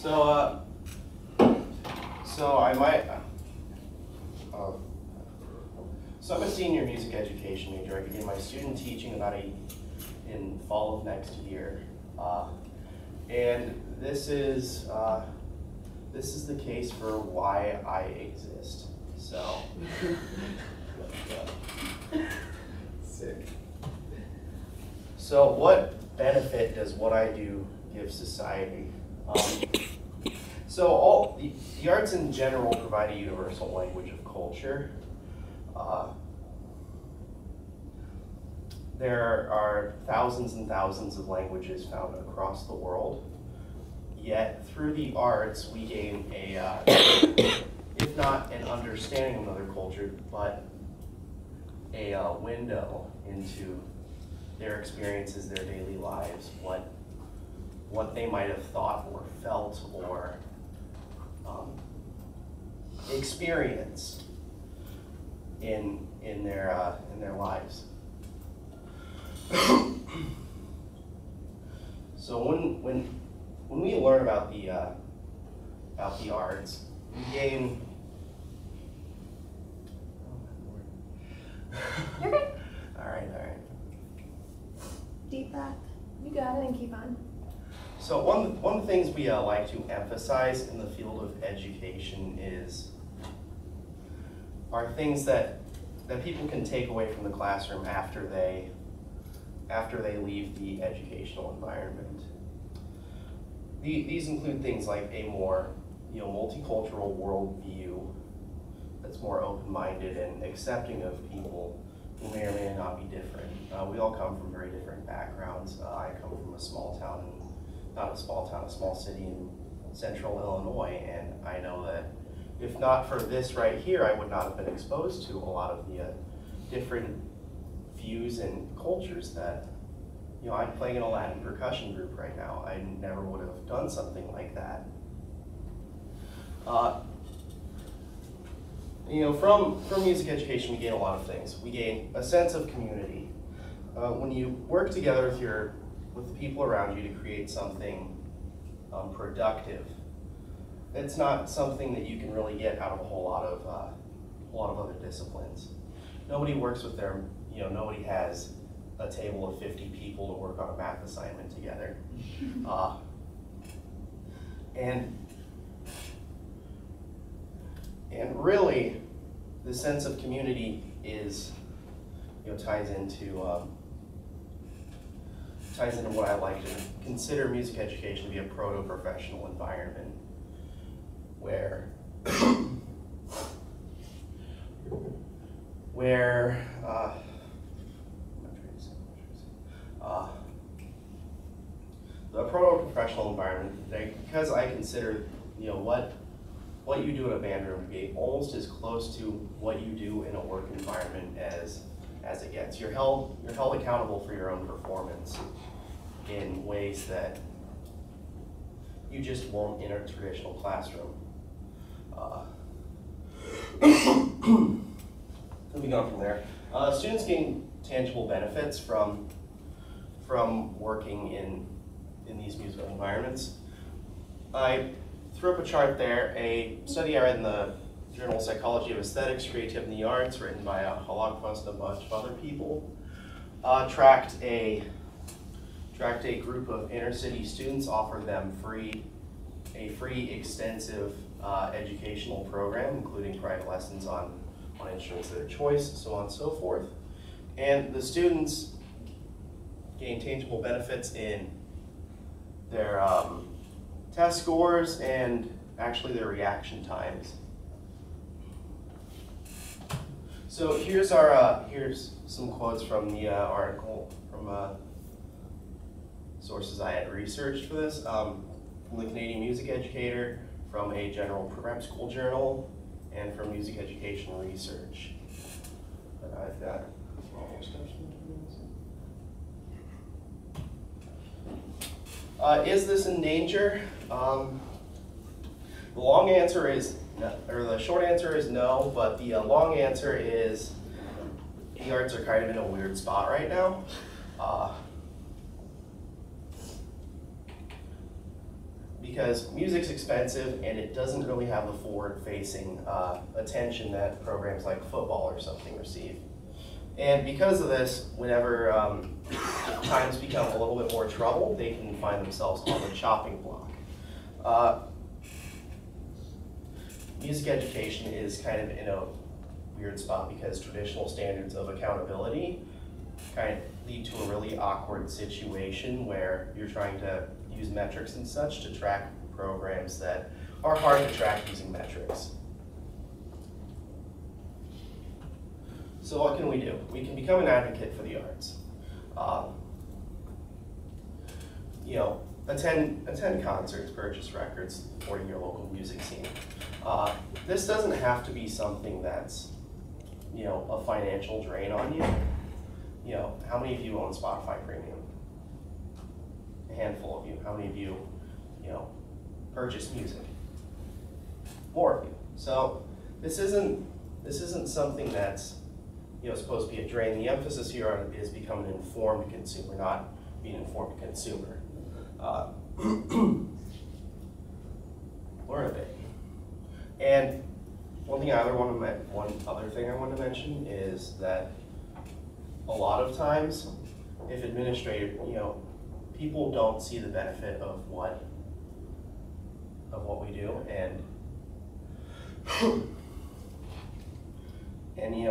So, so I might, so I'm a senior music education major. I begin my student teaching in fall of next year. And this is the case for why I exist. So, Sick. So what benefit does what I do give society? So all the arts in general provide a universal language of culture. There are thousands and thousands of languages found across the world. Yet through the arts, we gain if not an understanding of another culture, but a window into their experiences, their daily lives, what they might have thought or felt or experienced in their lives. So when we learn about the arts, we gain. You're good. All right. Deep breath. You got it, and keep on. So one of the things we like to emphasize in the field of education are things that people can take away from the classroom after they leave the educational environment. These include things like a more multicultural worldview that's more open-minded and accepting of people who may or may not be different. We all come from very different backgrounds. I come from a small city in central Illinois, and I know that if not for this right here, I would not have been exposed to a lot of the different views and cultures that, I'm playing in a Latin percussion group right now. I never would have done something like that. From music education, we gain a lot of things. We gain a sense of community. When you work together with the people around you to create something productive, it's not something that you can really get out of a whole lot of other disciplines. Nobody works with nobody has a table of 50 people to work on a math assignment together. And really, the sense of community ties into what I like to consider music education to be a proto-professional environment where the proto-professional environment, because I consider what you do in a band room to be almost as close to what you do in a work environment as it gets. You're held accountable for your own performance in ways that you just won't in a traditional classroom. Moving on from there, students gain tangible benefits from working in these musical environments. I threw up a chart there. A study I read in the journal Psychology of Aesthetics, Creativity in the Arts, written by Holocaust and a bunch of other people, tracked a group of inner city students, offered them a free extensive educational program, including private lessons on instruments of their choice, so on and so forth. And the students gain tangible benefits in their test scores and actually their reaction times. So here's some quotes from the article from sources I had researched for this, from the Canadian Music Educator, from a general prep school journal, and from Music Education Research. But I've got almost is this in danger? The long answer is, or the short answer is no, but the long answer is the arts are kind of in a weird spot right now. because music's expensive and it doesn't really have the forward-facing attention that programs like football or something receive. And because of this, whenever times become a little bit more trouble, they can find themselves on the chopping block. Music education is kind of in a weird spot because traditional standards of accountability kind of lead to a really awkward situation where you're trying to use metrics and such to track programs that are hard to track using metrics. So what can we do? We can become an advocate for the arts. Attend concerts, purchase records, supporting your local music scene. This doesn't have to be something that's, a financial drain on you. How many of you own Spotify Premium? A handful of you. How many of you, purchase music? More of you. So this isn't something that's, supposed to be a drain. The emphasis here is becoming an informed consumer, not being an informed consumer. Learn a bit. And one other thing I want to mention is that a lot of times, if administrative, people don't see the benefit of what we do, and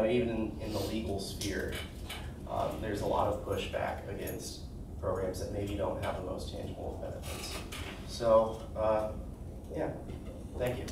even in the legal sphere, there's a lot of pushback against programs that maybe don't have the most tangible benefits. So, yeah, thank you.